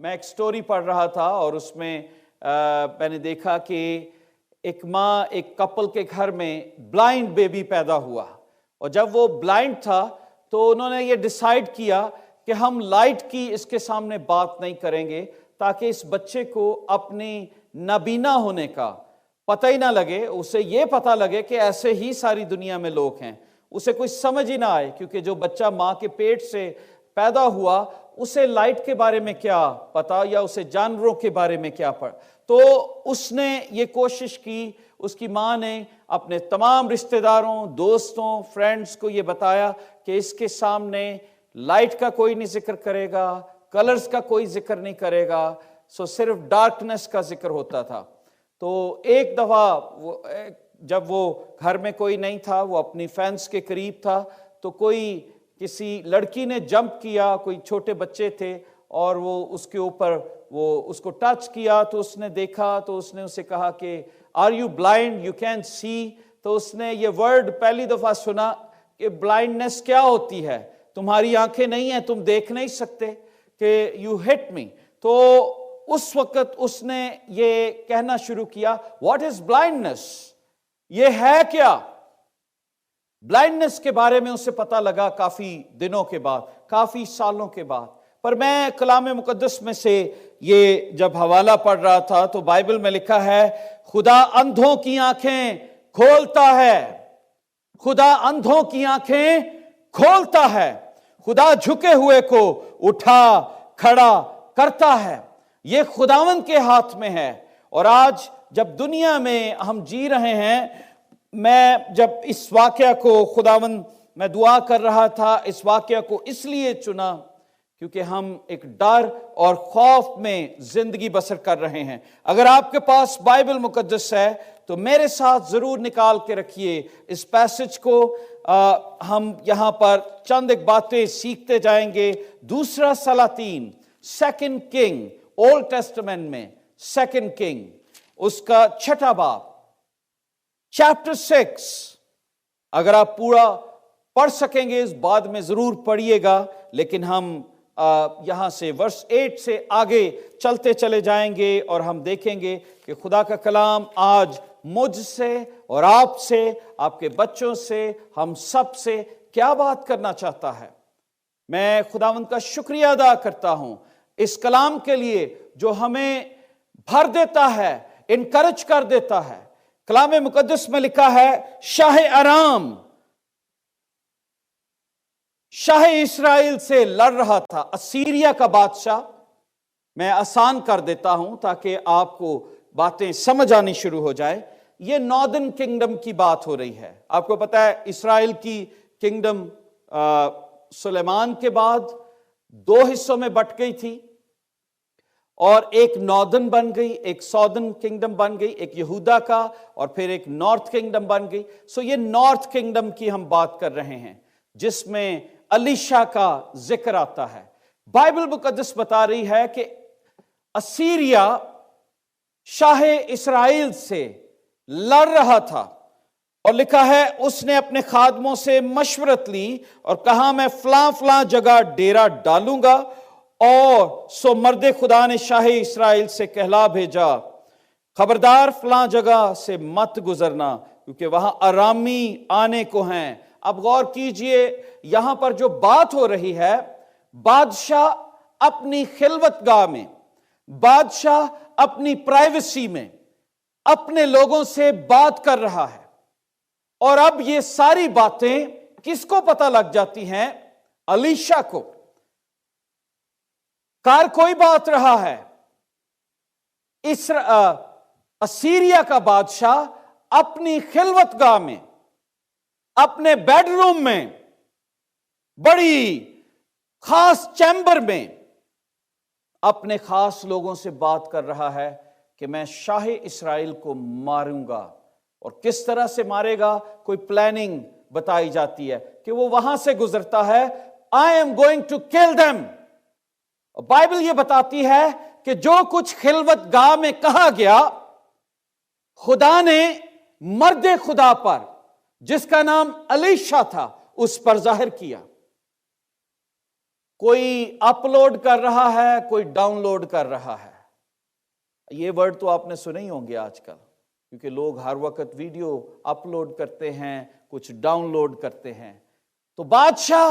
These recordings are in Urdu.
میں ایک سٹوری پڑھ رہا تھا اور اس میں میں نے دیکھا کہ ایک ماں ایک کپل کے گھر میں بلائنڈ بیبی پیدا ہوا، اور جب وہ بلائنڈ تھا تو انہوں نے یہ ڈیسائیڈ کیا کہ ہم لائٹ کی اس کے سامنے بات نہیں کریں گے تاکہ اس بچے کو اپنی نابینا ہونے کا پتہ ہی نہ لگے، اسے یہ پتہ لگے کہ ایسے ہی ساری دنیا میں لوگ ہیں، اسے کوئی سمجھ ہی نہ آئے، کیونکہ جو بچہ ماں کے پیٹ سے پیدا ہوا اسے لائٹ کے بارے میں کیا پتا یا اسے جانوروں کے بارے میں کیا پڑھ۔ تو اس نے یہ کوشش کی، اس کی ماں نے اپنے تمام رشتہ داروں، دوستوں، فرینڈز کو یہ بتایا کہ اس کے سامنے لائٹ کا کوئی نہیں ذکر کرے گا، کلرز کا کوئی ذکر نہیں کرے گا، صرف ڈارکنس کا ذکر ہوتا تھا۔ تو ایک دفعہ جب وہ گھر میں کوئی نہیں تھا، وہ اپنی فینس کے قریب تھا، تو کسی لڑکی نے جمپ کیا، کوئی چھوٹے بچے تھے، اور وہ اس کے اوپر وہ اس کو ٹچ کیا، تو اس نے دیکھا، تو اس نے اسے کہا کہ are you blind, you can see? تو اس نے یہ ورڈ پہلی دفعہ سنا کہ بلائنڈنس کیا ہوتی ہے، تمہاری آنکھیں نہیں ہیں، تم دیکھ نہیں سکتے، کہ یو ہٹ می۔ تو اس وقت اس نے یہ کہنا شروع کیا، واٹ از بلائنڈنس، یہ ہے کیا؟ بلائنڈنس کے بارے میں اسے پتہ لگا کافی دنوں کے بعد، کافی سالوں کے بعد۔ پر میں کلام مقدس میں سے یہ جب حوالہ پڑھ رہا تھا تو بائبل میں لکھا ہے، خدا اندھوں کی آنکھیں کھولتا ہے، خدا اندھوں کی آنکھیں کھولتا ہے، خدا جھکے ہوئے کو اٹھا کھڑا کرتا ہے۔ یہ خداوند کے ہاتھ میں ہے۔ اور آج جب دنیا میں ہم جی رہے ہیں، میں جب اس واقعہ کو خداوند میں دعا کر رہا تھا، اس واقعہ کو اس لیے چنا کیونکہ ہم ایک ڈر اور خوف میں زندگی بسر کر رہے ہیں۔ اگر آپ کے پاس بائبل مقدس ہے تو میرے ساتھ ضرور نکال کے رکھیے اس پیسج کو، ہم یہاں پر چند ایک باتیں سیکھتے جائیں گے۔ دوسرا سلاطین، سیکنڈ کنگ، اولڈ ٹیسٹمنٹ میں سیکنڈ کنگ، اس کا 6واں باب، چیپٹر 6۔ اگر آپ پورا پڑھ سکیں گے، اس بعد میں ضرور پڑھیے گا، لیکن ہم یہاں سے ورس 8 سے آگے چلتے چلے جائیں گے اور ہم دیکھیں گے کہ خدا کا کلام آج مجھ سے اور آپ سے، آپ کے بچوں سے، ہم سب سے کیا بات کرنا چاہتا ہے۔ میں خداوند کا شکریہ ادا کرتا ہوں اس کلام کے لیے جو ہمیں بھر دیتا ہے، انکرج کر دیتا ہے۔ کلام مقدس میں لکھا ہے، شاہ ارام شاہ اسرائیل سے لڑ رہا تھا، اسیریا کا بادشاہ۔ میں آسان کر دیتا ہوں تاکہ آپ کو باتیں سمجھ آنی شروع ہو جائے۔ یہ ناردرن کنگڈم کی بات ہو رہی ہے۔ آپ کو پتا ہے اسرائیل کی کنگڈم سلیمان کے بعد 2 حصوں میں بٹ گئی تھی، اور ایک ناردرن بن گئی، ایک ساؤدرن کنگڈم بن گئی، ایک یہودا کا، اور پھر ایک نارتھ کنگڈم بن گئی۔ یہ نارتھ کنگڈم کی ہم بات کر رہے ہیں، جس میں الیشا کا ذکر آتا ہے۔ بائبل مقدس بتا رہی ہے کہ اسیریا شاہ اسرائیل سے لڑ رہا تھا، اور لکھا ہے اس نے اپنے خادموں سے مشورت لی اور کہا، میں فلاں فلاں جگہ ڈیرا ڈالوں گا، اور سو مرد خدا نے شاہ اسرائیل سے کہلا بھیجا، خبردار فلاں جگہ سے مت گزرنا، کیونکہ وہاں ارامی آنے کو ہیں۔ اب غور کیجئے، یہاں پر جو بات ہو رہی ہے، بادشاہ اپنی خلوت گاہ میں، بادشاہ اپنی پرائیویسی میں اپنے لوگوں سے بات کر رہا ہے، اور اب یہ ساری باتیں کس کو پتہ لگ جاتی ہیں؟ الیشا کو۔ کار کوئی بات رہا ہے، اسیریا کا بادشاہ اپنی خلوت گاہ میں، اپنے بیڈ روم میں، بڑی خاص چیمبر میں اپنے خاص لوگوں سے بات کر رہا ہے کہ میں شاہ اسرائیل کو ماروں گا۔ اور کس طرح سے مارے گا؟ کوئی پلاننگ بتائی جاتی ہے کہ وہ وہاں سے گزرتا ہے، I am going to kill them۔ Bible یہ بتاتی ہے کہ جو کچھ خلوت گاہ میں کہا گیا، خدا نے مرد خدا پر، جس کا نام الیشا تھا، اس پر ظاہر کیا۔ کوئی اپلوڈ کر رہا ہے، کوئی ڈاؤن لوڈ کر رہا ہے۔ یہ ورڈ تو آپ نے سنے ہی ہوں گے آج کل، کیونکہ لوگ ہر وقت ویڈیو اپلوڈ کرتے ہیں، کچھ ڈاؤن لوڈ کرتے ہیں۔ تو بادشاہ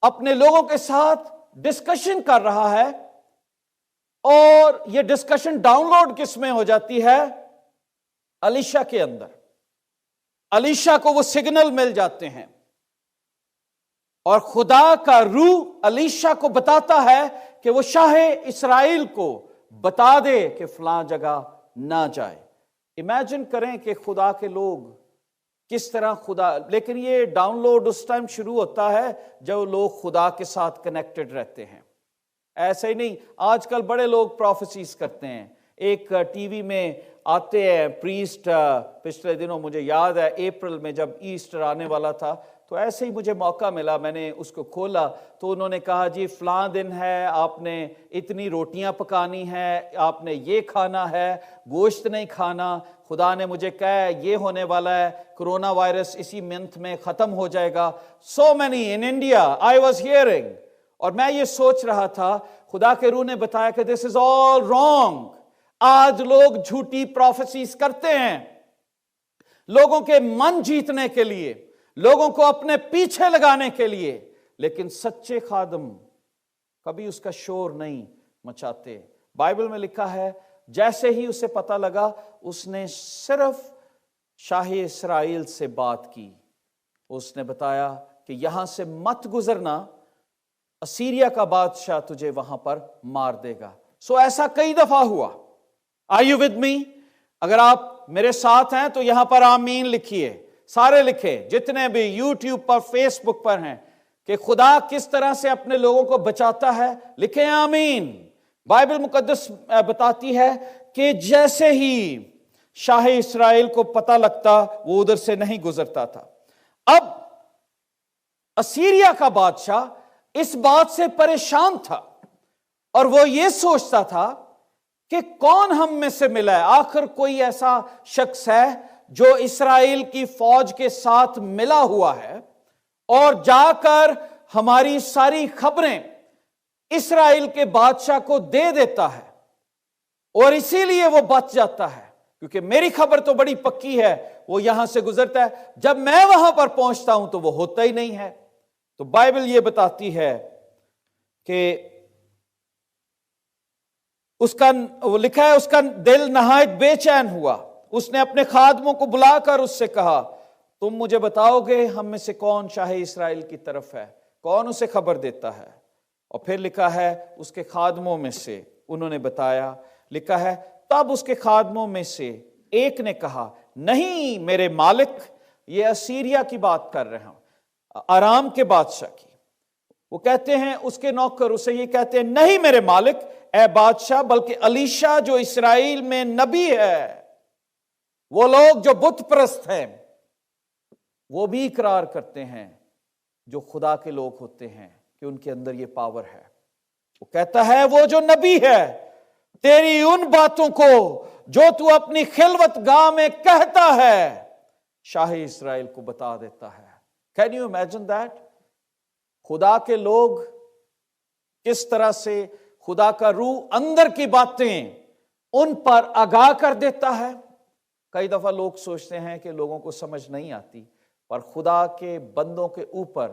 اپنے لوگوں کے ساتھ ڈسکشن کر رہا ہے، اور یہ ڈسکشن ڈاؤن لوڈ کس میں ہو جاتی ہے؟ الیشا کے اندر۔ الیشا کو وہ سگنل مل جاتے ہیں، اور خدا کا روح الیشا کو بتاتا ہے کہ وہ شاہ اسرائیل کو بتا دے کہ فلاں جگہ نہ جائے۔ امیجن کریں کہ خدا کے لوگ کس طرح لیکن یہ ڈاؤن لوڈ اس ٹائم شروع ہوتا ہے جب لوگ خدا کے ساتھ کنیکٹڈ رہتے ہیں۔ ایسے ہی نہیں، آج کل بڑے لوگ پروفیسیز کرتے ہیں۔ ایک ٹی وی میں آتے ہیں پریسٹ، پچھلے دنوں مجھے یاد ہے اپریل میں جب ایسٹر آنے والا تھا، تو ایسے ہی مجھے موقع ملا، میں نے اس کو کھولا تو انہوں نے کہا جی فلاں دن ہے، آپ نے اتنی روٹیاں پکانی ہیں، آپ نے یہ کھانا ہے، گوشت نہیں کھانا، خدا نے مجھے کہا ہے یہ ہونے والا ہے، کرونا وائرس اسی منتھ میں ختم ہو جائے گا۔ So many in India I was hearing, اور میں یہ سوچ رہا تھا، خدا کے روح نے بتایا کہ دس از آل رانگ۔ آج لوگ جھوٹی پروفیسیز کرتے ہیں لوگوں کے من جیتنے کے لیے، لوگوں کو اپنے پیچھے لگانے کے لیے، لیکن سچے خادم کبھی اس کا شور نہیں مچاتے۔ بائبل میں لکھا ہے جیسے ہی اسے پتہ لگا، اس نے صرف شاہ اسرائیل سے بات کی۔ اس نے بتایا کہ یہاں سے مت گزرنا، اسیریا کا بادشاہ تجھے وہاں پر مار دے گا۔ سو ایسا کئی دفعہ ہوا۔ Are you with me؟ اگر آپ میرے ساتھ ہیں تو یہاں پر آمین لکھیے، سارے لکھے جتنے بھی یوٹیوب پر فیس بک پر ہیں، کہ خدا کس طرح سے اپنے لوگوں کو بچاتا ہے، لکھیں آمین۔ بائبل مقدس بتاتی ہے کہ جیسے ہی شاہ اسرائیل کو پتہ لگتا وہ ادھر سے نہیں گزرتا تھا۔ اب اسیریا کا بادشاہ اس بات سے پریشان تھا، اور وہ یہ سوچتا تھا کہ کون ہم میں سے ملا ہے، آخر کوئی ایسا شخص ہے جو اسرائیل کی فوج کے ساتھ ملا ہوا ہے اور جا کر ہماری ساری خبریں اسرائیل کے بادشاہ کو دے دیتا ہے، اور اسی لیے وہ بچ جاتا ہے، کیونکہ میری خبر تو بڑی پکی ہے، وہ یہاں سے گزرتا ہے، جب میں وہاں پر پہنچتا ہوں تو وہ ہوتا ہی نہیں ہے۔ تو بائبل یہ بتاتی ہے کہ اس کا لکھا ہے اس کا دل نہایت بے چین ہوا، اس نے اپنے خادموں کو بلا کر اس سے کہا تم مجھے بتاؤ گے ہم میں سے کون شاہ اسرائیل کی طرف ہے، کون اسے خبر دیتا ہے؟ اور پھر لکھا ہے اس کے خادموں میں سے انہوں نے بتایا، لکھا ہے تب اس کے خادموں میں سے ایک نے کہا نہیں میرے مالک، یہ اسیریا کی بات کر رہا ہوں، آرام کے بادشاہ کی۔ وہ کہتے ہیں اس کے نوکر اسے یہ کہتے ہیں نہیں میرے مالک اے بادشاہ، بلکہ الیشا جو اسرائیل میں نبی ہے، وہ لوگ جو بت پرست ہیں وہ بھی اقرار کرتے ہیں، جو خدا کے لوگ ہوتے ہیں، کہ ان کے اندر یہ پاور ہے۔ وہ کہتا ہے وہ جو نبی ہے تیری ان باتوں کو جو تو اپنی خلوت گاہ میں کہتا ہے شاہ اسرائیل کو بتا دیتا ہے۔ Can you imagine that؟ خدا کے لوگ کس طرح سے خدا کا روح اندر کی باتیں ان پر آگاہ کر دیتا ہے۔ کئی دفعہ لوگ سوچتے ہیں کہ لوگوں کو سمجھ نہیں آتی، پر خدا کے بندوں کے اوپر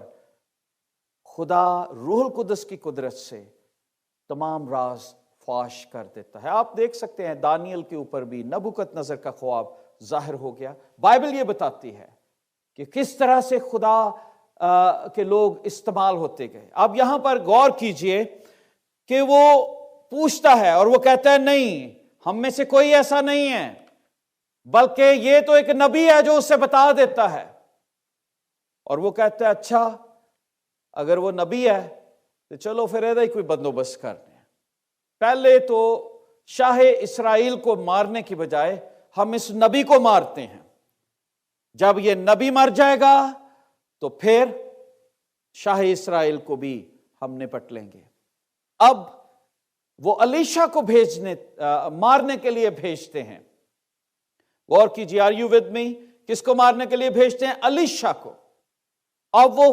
خدا روح القدس کی قدرت سے تمام راز فاش کر دیتا ہے۔ آپ دیکھ سکتے ہیں دانیل کے اوپر بھی نبوکت نظر کا خواب ظاہر ہو گیا۔ بائبل یہ بتاتی ہے کہ کس طرح سے خدا کے لوگ استعمال ہوتے گئے۔ اب یہاں پر غور کیجئے کہ وہ پوچھتا ہے اور وہ کہتا ہے نہیں ہم میں سے کوئی ایسا نہیں ہے، بلکہ یہ تو ایک نبی ہے جو اسے بتا دیتا ہے۔ اور وہ کہتا ہے اچھا اگر وہ نبی ہے تو چلو پھر ایدا ہی کوئی بندوبست کر دیں، پہلے تو شاہ اسرائیل کو مارنے کی بجائے ہم اس نبی کو مارتے ہیں، جب یہ نبی مر جائے گا تو پھر شاہ اسرائیل کو بھی ہم نپٹ لیں گے۔ اب وہ الیشا کو مارنے کے لیے بھیجتے ہیں۔ غور کیجیے، آر یو ود می؟ کس کو مارنے کے لیے بھیجتے ہیں؟ الیشا کو۔ اب وہ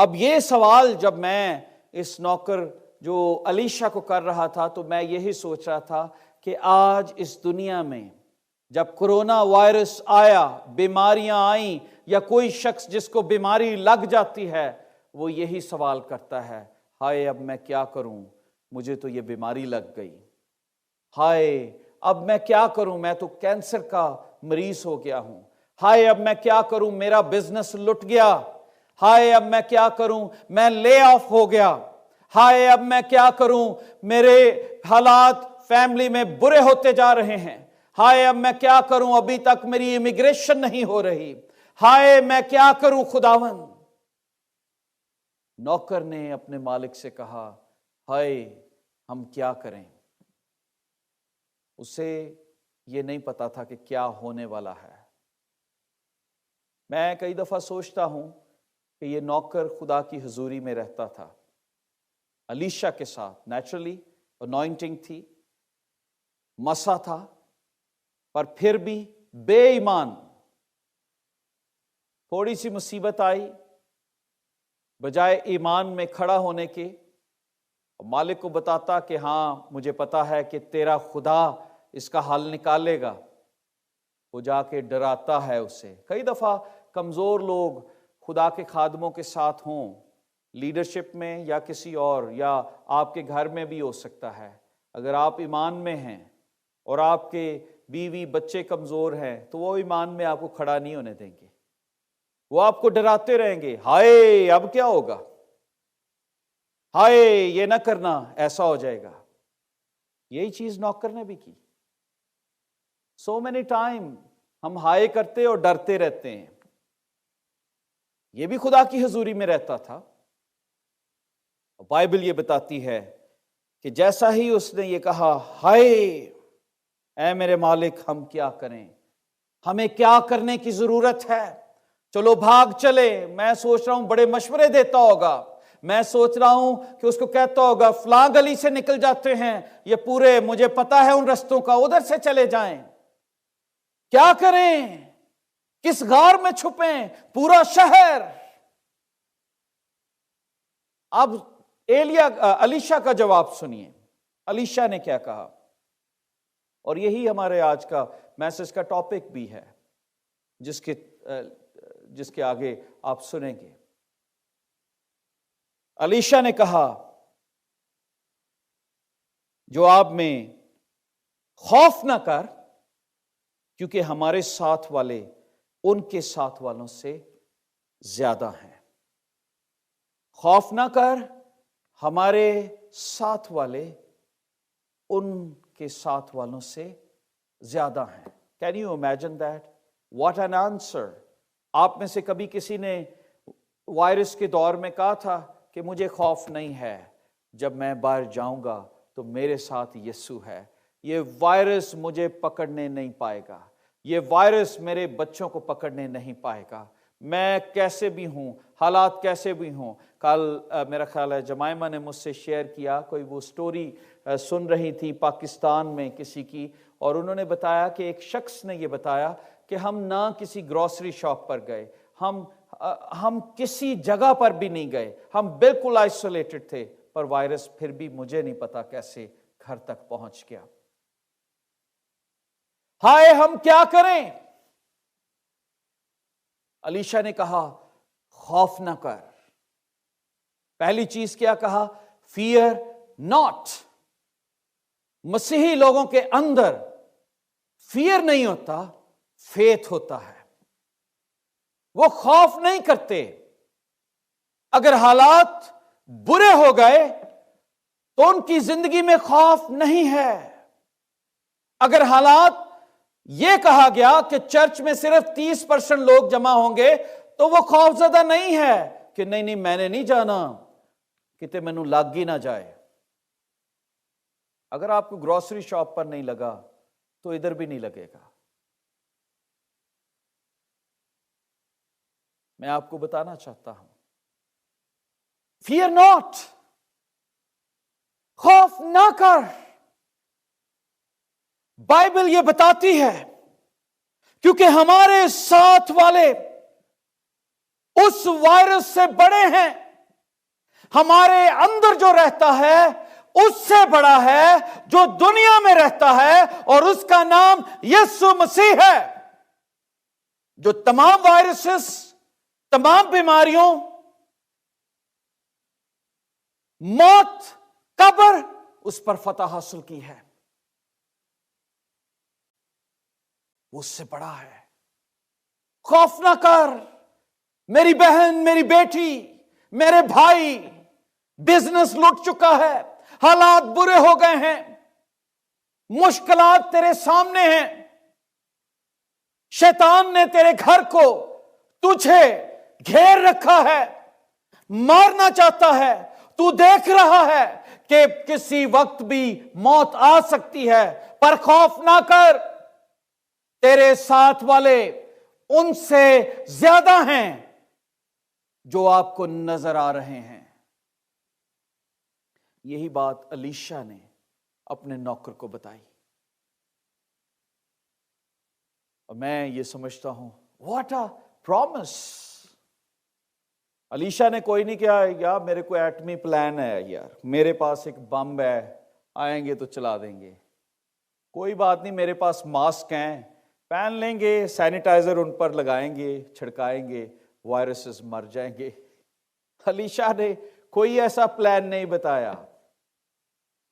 اب یہ سوال جب میں اس نوکر جو الیشا کو کر رہا تھا تو میں یہی سوچ رہا تھا کہ آج اس دنیا میں جب کرونا وائرس آیا، بیماریاں آئیں، یا کوئی شخص جس کو بیماری لگ جاتی ہے وہ یہی سوال کرتا ہے، ہائے اب میں کیا کروں، مجھے تو یہ بیماری لگ گئی، ہائے اب میں کیا کروں، میں تو کینسر کا مریض ہو گیا ہوں، ہائے اب میں کیا کروں، میرا بزنس لٹ گیا، ہائے اب میں کیا کروں، میں لے آف ہو گیا، ہائے اب میں کیا کروں، میرے حالات فیملی میں برے ہوتے جا رہے ہیں، ہائے اب میں کیا کروں، ابھی تک میری امیگریشن نہیں ہو رہی، ہائے میں کیا کروں خداوند۔ نوکر نے اپنے مالک سے کہا، ہائے ہم کیا کریں؟ اسے یہ نہیں پتا تھا کہ کیا ہونے والا ہے۔ میں کئی دفعہ سوچتا ہوں کہ یہ نوکر خدا کی حضوری میں رہتا تھا، الیشا کے ساتھ نیچرلی انوائنٹنگ تھی، مسا تھا، پر پھر بھی بے ایمان، تھوڑی سی مصیبت آئی، بجائے ایمان میں کھڑا ہونے کے مالک کو بتاتا کہ ہاں مجھے پتا ہے کہ تیرا خدا اس کا حل نکالے گا، وہ جا کے ڈراتا ہے اسے۔ کئی دفعہ کمزور لوگ خدا کے خادموں کے ساتھ ہوں، لیڈرشپ میں یا کسی اور، یا آپ کے گھر میں بھی ہو سکتا ہے، اگر آپ ایمان میں ہیں اور آپ کے بیوی بچے کمزور ہیں تو وہ ایمان میں آپ کو کھڑا نہیں ہونے دیں گے، وہ آپ کو ڈراتے رہیں گے، ہائے اب کیا ہوگا، ہائے یہ نہ کرنا ایسا ہو جائے گا۔ یہی چیز نوکر نے بھی کی۔ سو مینی ٹائم ہم ہائے کرتے اور ڈرتے رہتے ہیں۔ یہ بھی خدا کی حضوری میں رہتا تھا۔ بائبل یہ بتاتی ہے کہ جیسا ہی اس نے یہ کہا، ہائے اے میرے مالک ہم کیا کریں، ہمیں کیا کرنے کی ضرورت ہے، چلو بھاگ چلے۔ میں سوچ رہا ہوں بڑے مشورے دیتا ہوگا، میں سوچ رہا ہوں کہ اس کو کہتا ہوگا فلاں گلی سے نکل جاتے ہیں، یہ پورے مجھے پتا ہے ان رستوں کا، ادھر سے چلے جائیں، کیا کریں، کس غار میں چھپیں، پورا شہر۔ اب الیشا کا جواب سنیے، الیشا نے کیا کہا، اور یہی ہمارے آج کا میسج کا ٹاپک بھی ہے جس کے آگے آپ سنیں گے۔ الیشا نے کہا، جواب میں، خوف نہ کر، کیونکہ ہمارے ساتھ والے ان کے ساتھ والوں سے زیادہ ہیں۔ خوف نہ کر، ہمارے ساتھ والے ان کے ساتھ والوں سے زیادہ ہیں۔ Can you imagine that? What an answer! آپ میں سے کبھی کسی نے وائرس کے دور میں کہا تھا کہ مجھے خوف نہیں ہے، جب میں باہر جاؤں گا تو میرے ساتھ یسوع ہے، یہ وائرس مجھے پکڑنے نہیں پائے گا، یہ وائرس میرے بچوں کو پکڑنے نہیں پائے گا، میں کیسے بھی ہوں، حالات کیسے بھی ہوں۔ کل میرا خیال ہے جمائمہ نے مجھ سے شیئر کیا، کوئی وہ سٹوری سن رہی تھی پاکستان میں کسی کی، اور انہوں نے بتایا کہ ایک شخص نے یہ بتایا کہ ہم نہ کسی گروسری شاپ پر گئے، ہم کسی جگہ پر بھی نہیں گئے، ہم بالکل آئسولیٹڈ تھے، پر وائرس پھر بھی مجھے نہیں پتا کیسے گھر تک پہنچ گیا۔ ہائے ہم کیا کریں؟ الیشا نے کہا، خوف نہ کر۔ پہلی چیز کیا کہا؟ Fear not. مسیحی لوگوں کے اندر فیئر نہیں ہوتا، فیتھ ہوتا ہے۔ وہ خوف نہیں کرتے۔ اگر حالات برے ہو گئے تو ان کی زندگی میں خوف نہیں ہے۔ اگر حالات یہ کہا گیا کہ چرچ میں صرف 30% لوگ جمع ہوں گے تو وہ خوف زدہ نہیں ہے کہ نہیں میں نے نہیں جانا، کتے مینوں لگ ہی نہ جائے۔ اگر آپ کو گروسری شاپ پر نہیں لگا تو ادھر بھی نہیں لگے گا۔ میں آپ کو بتانا چاہتا ہوں، فیئر ناٹ، خوف نہ کر۔ بائبل یہ بتاتی ہے کیونکہ ہمارے ساتھ والے اس وائرس سے بڑے ہیں ہمارے اندر جو رہتا ہے اس سے بڑا ہے جو دنیا میں رہتا ہے، اور اس کا نام یسوع مسیح ہے، جو تمام وائرسز، تمام بیماریوں، موت، قبر، اس پر فتح حاصل کی ہے۔ وہ اس سے بڑا ہے۔ خوف نہ کر میری بہن، میری بیٹی، میرے بھائی، بزنس لٹ چکا ہے، حالات برے ہو گئے ہیں، مشکلات تیرے سامنے ہیں، شیطان نے تیرے گھر کو، تجھے گھیر رکھا ہے، مارنا چاہتا ہے، تو دیکھ رہا ہے کہ کسی وقت بھی موت آ سکتی ہے، پر خوف نہ کر، تیرے ساتھ والے ان سے زیادہ ہیں جو آپ کو نظر آ رہے ہیں۔ یہی بات الیشا نے اپنے نوکر کو بتائی، اور میں یہ سمجھتا ہوں واٹ اے پرومس۔ الیشا نے کوئی نہیں کہا یار میرے کو ایٹمی پلان ہے، یار میرے پاس ایک بم ہے، آئیں گے تو چلا دیں گے، کوئی بات نہیں، میرے پاس ماسک ہیں، پہن لیں گے، سینیٹائزر ان پر لگائیں گے، چھڑکائیں گے، وائرسز مر جائیں گے۔ الیشا نے کوئی ایسا پلان نہیں بتایا۔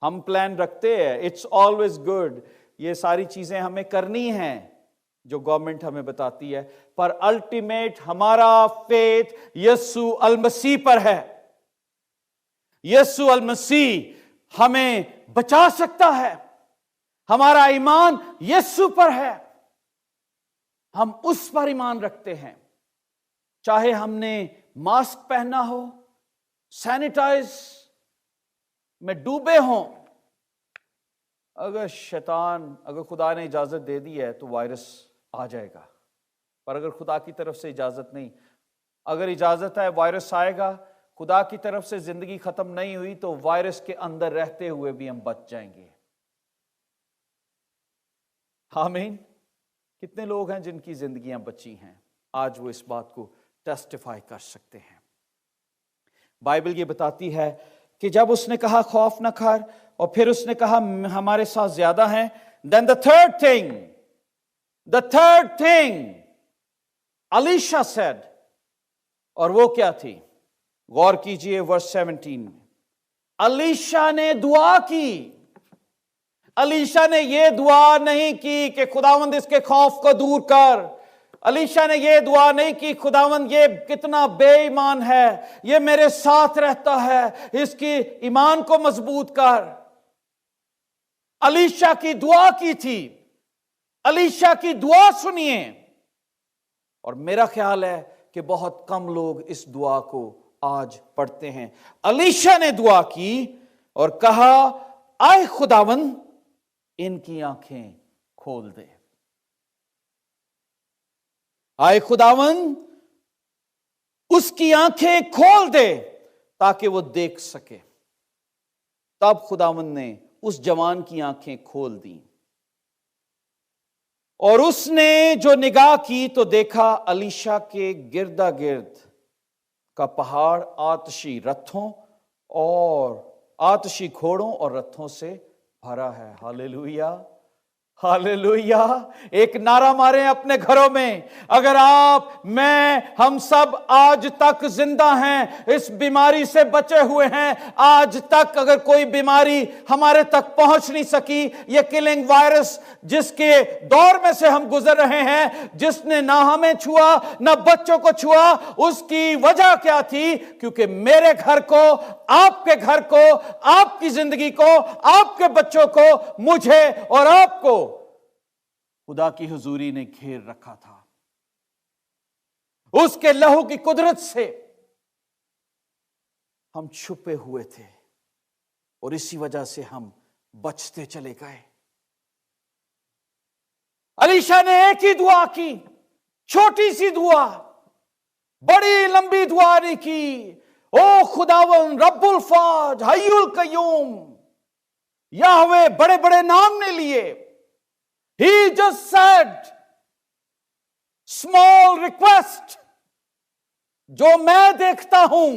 ہم پلان رکھتے ہیں، اٹس آلویز گڈ، یہ ساری چیزیں ہمیں کرنی ہیں جو گورنمنٹ ہمیں بتاتی ہے، پر الٹیمیٹ ہمارا فیتھ یسوع المسیح پر ہے۔ یسوع المسیح ہمیں بچا سکتا ہے، ہمارا ایمان یسوع پر ہے، ہم اس پر ایمان رکھتے ہیں، چاہے ہم نے ماسک پہنا ہو، سینیٹائز میں ڈوبے ہوں۔ اگر خدا نے اجازت دے دی ہے تو وائرس آ جائے گا، پر اگر خدا کی طرف سے اجازت نہیں، اگر اجازت ہے وائرس آئے گا، خدا کی طرف سے زندگی ختم نہیں ہوئی تو وائرس کے اندر رہتے ہوئے بھی ہم بچ جائیں گے۔ آمین۔ کتنے لوگ ہیں جن کی زندگیاں بچی ہیں، آج وہ اس بات کو ٹیسٹیفائی کر سکتے ہیں۔ بائبل یہ بتاتی ہے کہ جب اس نے کہا خوف نہ کر، اور پھر اس نے کہا ہمارے ساتھ زیادہ ہیں، then the third thing Elisha said، اور وہ کیا تھی؟ غور کیجئے ورس 17 میں، الیشا نے دعا کی۔ الیشا نے یہ دعا نہیں کی کہ خداوند اس کے خوف کو دور کر، الیشا نے یہ دعا نہیں کی خداوند یہ کتنا بے ایمان ہے، یہ میرے ساتھ رہتا ہے، اس کی ایمان کو مضبوط کر۔ الیشا کی دعا کی تھی، الیشا کی دعا سنیے، اور میرا خیال ہے کہ بہت کم لوگ اس دعا کو آج پڑھتے ہیں۔ الیشا نے دعا کی اور کہا اے خداوند ان کی آنکھیں کھول دے، اے خداوند اس کی آنکھیں کھول دے تاکہ وہ دیکھ سکے۔ تب خداوند نے اس جوان کی آنکھیں کھول دیں، اور اس نے جو نگاہ کی تو دیکھا الیشا کے گردا گرد کا پہاڑ آتشی رتھوں اور آتشی گھوڑوں اور رتھوں سے بھرا ہے۔ ہاللیلویہ، ہاللیلویہ۔ ایک نعرہ ماریں اپنے گھروں میں، اگر آپ، میں، ہم سب آج تک زندہ ہیں، اس بیماری سے بچے ہوئے ہیں، آج تک اگر کوئی بیماری ہمارے تک پہنچ نہیں سکی، یہ کلنگ وائرس جس کے دور میں سے ہم گزر رہے ہیں، جس نے نہ ہمیں چھوا نہ بچوں کو چھوا، اس کی وجہ کیا تھی؟ کیونکہ میرے گھر کو، آپ کے گھر کو، آپ کی زندگی کو، آپ کے بچوں کو، مجھے اور آپ کو خدا کی حضوری نے گھیر رکھا تھا۔ اس کے لہو کی قدرت سے ہم چھپے ہوئے تھے، اور اسی وجہ سے ہم بچتے چلے گئے۔ الیشا نے ایک ہی دعا کی، چھوٹی سی دعا، بڑی لمبی دعا نہیں کی۔ او خداوند رب الفاج حی القیوم، یہوہ، بڑے بڑے نام نے لیے۔ He just said small request، جو میں دیکھتا ہوں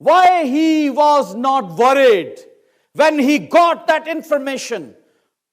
Why he was not worried when he got that information?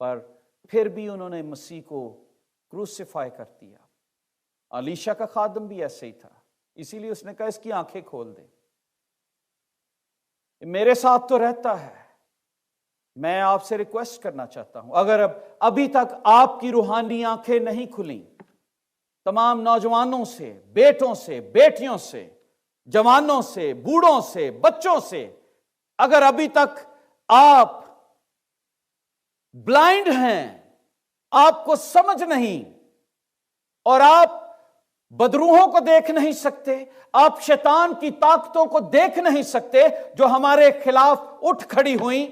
پر پھر بھی انہوں نے مسیح کو کروسیفائی کر دیا۔ الیشا کا خادم بھی ایسے ہی تھا، اسی لیے اس نے کہا اس کی آنکھیں کھول دے، میرے ساتھ تو رہتا ہے۔ میں آپ سے ریکویسٹ کرنا چاہتا ہوں، اگر ابھی تک آپ کی روحانی آنکھیں نہیں کھلیں، تمام نوجوانوں سے، بیٹوں سے، بیٹیوں سے، جوانوں سے، بوڑھوں سے، بچوں سے، اگر ابھی تک آپ بلائنڈ ہیں، آپ کو سمجھ نہیں، اور آپ بدروحوں کو دیکھ نہیں سکتے، آپ شیطان کی طاقتوں کو دیکھ نہیں سکتے جو ہمارے خلاف اٹھ کھڑی ہوئیں،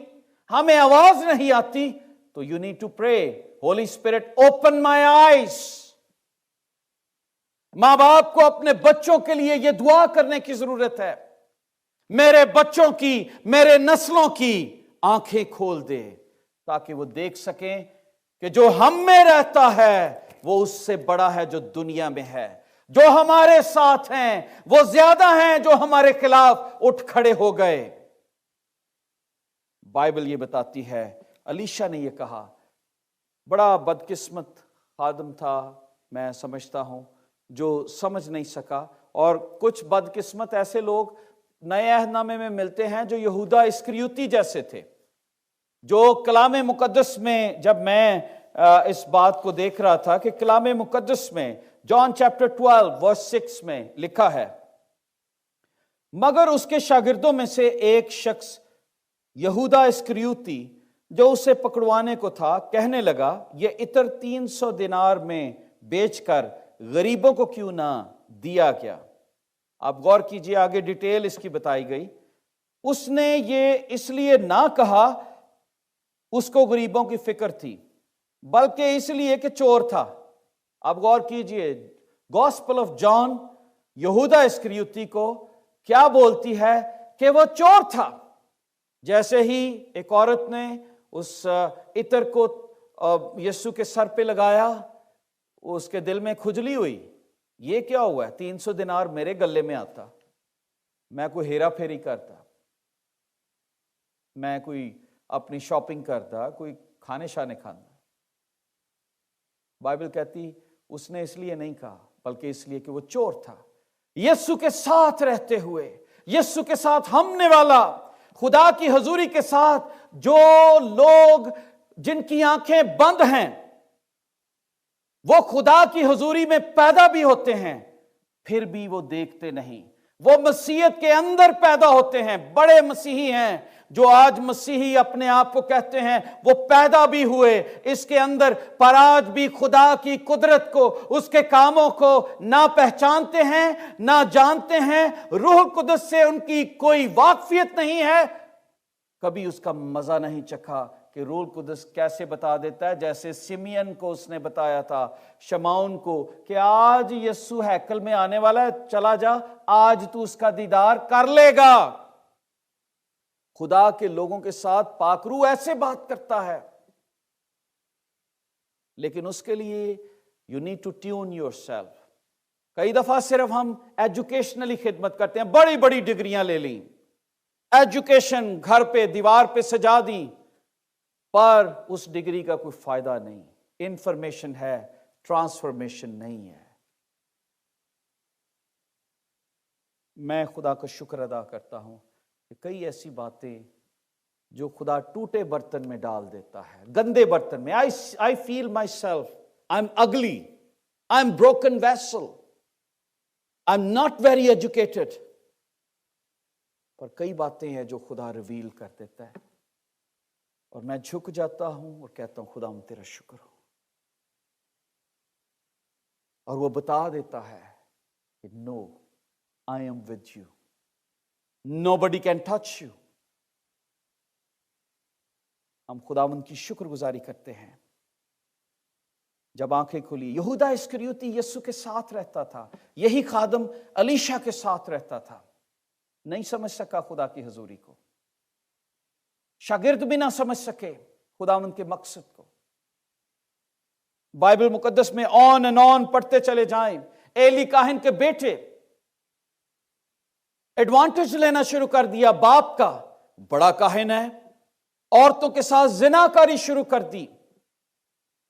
ہمیں آواز نہیں آتی، تو you need to pray, holy spirit open my eyes. ماں باپ کو اپنے بچوں کے لیے یہ دعا کرنے کی ضرورت ہے، میرے بچوں کی، میرے نسلوں کی آنکھیں کھول دے، تاکہ وہ دیکھ سکیں کہ جو ہم میں رہتا ہے وہ اس سے بڑا ہے جو دنیا میں ہے، جو ہمارے ساتھ ہیں وہ زیادہ ہیں جو ہمارے خلاف اٹھ کھڑے ہو گئے۔ بائبل یہ بتاتی ہے، الیشا نے یہ کہا، بڑا بدقسمت خادم تھا میں سمجھتا ہوں جو سمجھ نہیں سکا، اور کچھ بدقسمت ایسے لوگ نئے عہد نامے میں ملتے ہیں جو یہودا اسکریوتی جیسے تھے، جو کلام مقدس میں، جب میں اس بات کو دیکھ رہا تھا کہ کلام مقدس میں جان چیپٹر 12 ورس 6 میں لکھا ہے، مگر اس کے شاگردوں میں سے ایک شخص یہودا اسکریوتی جو اسے پکڑوانے کو تھا، کہنے لگا یہ عطر 300 دینار میں بیچ کر غریبوں کو کیوں نہ دیا گیا۔ آپ غور کیجئے، آگے ڈیٹیل اس کی بتائی گئی۔ اس نے یہ اس لیے نہ کہا اس کو غریبوں کی فکر تھی، بلکہ اس لیے کہ چور تھا۔ آپ غور کیجئے، گوسپل آف جان یہودا اسکریوتی کو کیا بولتی ہے کہ وہ چور تھا۔ جیسے ہی ایک عورت نے اس عطر کو یسوع کے سر پہ لگایا، اس کے دل میں کھجلی ہوئی، یہ کیا ہوا ہے، 300 دینار میرے گلے میں آتا، میں کوئی ہیرا پھیری کرتا، میں کوئی اپنی شاپنگ کرتا، کوئی کھانے شانے کھانا۔ بائبل کہتی اس نے اس لیے نہیں کہا، بلکہ اس لیے کہ وہ چور تھا۔ یسوع کے ساتھ رہتے ہوئے، یسوع کے ساتھ ہمنے والا، خدا کی حضوری کے ساتھ جو لوگ جن کی آنکھیں بند ہیں، وہ خدا کی حضوری میں پیدا بھی ہوتے ہیں، پھر بھی وہ دیکھتے نہیں۔ وہ مسیحیت کے اندر پیدا ہوتے ہیں، بڑے مسیحی ہیں جو آج مسیحی اپنے آپ کو کہتے ہیں، وہ پیدا بھی ہوئے اس کے اندر، پر آج بھی خدا کی قدرت کو، اس کے کاموں کو نہ پہچانتے ہیں، نہ جانتے ہیں۔ روح القدس سے ان کی کوئی واقفیت نہیں ہے، کبھی اس کا مزہ نہیں چکھا کہ روح القدس کیسے بتا دیتا ہے، جیسے سمیون کو اس نے بتایا تھا، شمعون کو، کہ آج یسوع ہیکل میں آنے والا ہے، چلا جا، آج تو اس کا دیدار کر لے گا۔ خدا کے لوگوں کے ساتھ پاک روح ایسے بات کرتا ہے، لیکن اس کے لیے you need to tune yourself. کئی دفعہ صرف ہم ایجوکیشنلی خدمت کرتے ہیں، بڑی بڑی ڈگریاں لے لیں، ایجوکیشن گھر پہ دیوار پہ سجا دیں، پر اس ڈگری کا کوئی فائدہ نہیں، انفارمیشن ہے، ٹرانسفارمیشن نہیں ہے۔ میں خدا کا شکر ادا کرتا ہوں کہ کئی ایسی باتیں جو خدا ٹوٹے برتن میں ڈال دیتا ہے، گندے برتن میں۔ I feel myself, I'm ugly, I'm broken vessel, I'm not very educated، پر کئی باتیں ہیں جو خدا ریویل کر دیتا ہے، اور میں جھک جاتا ہوں اور کہتا ہوں خدا تیرا شکر ہو، اور وہ بتا دیتا ہے کہ no, I am with you, nobody can touch you۔ ہم خداوند کی شکر گزاری کرتے ہیں۔ جب آنکھیں کھلی، یہودا اسکریوتی یسوع کے ساتھ رہتا تھا، یہی خادم الیشا کے ساتھ رہتا تھا، نہیں سمجھ سکا خدا کی حضوری کو، شاگرد بھی نہ سمجھ سکے خداوند کے مقصد کو۔ بائبل مقدس میں آن اینڈ آن پڑھتے چلے جائیں، ایلی کاہن کے بیٹے ایڈوانٹیج لینا شروع کر دیا، باپ کا، بڑا کاہن ہے، عورتوں کے ساتھ زنا کاری شروع کر دی،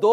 2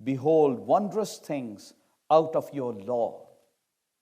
behold wondrous things out of your law।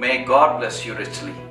May God bless you richly।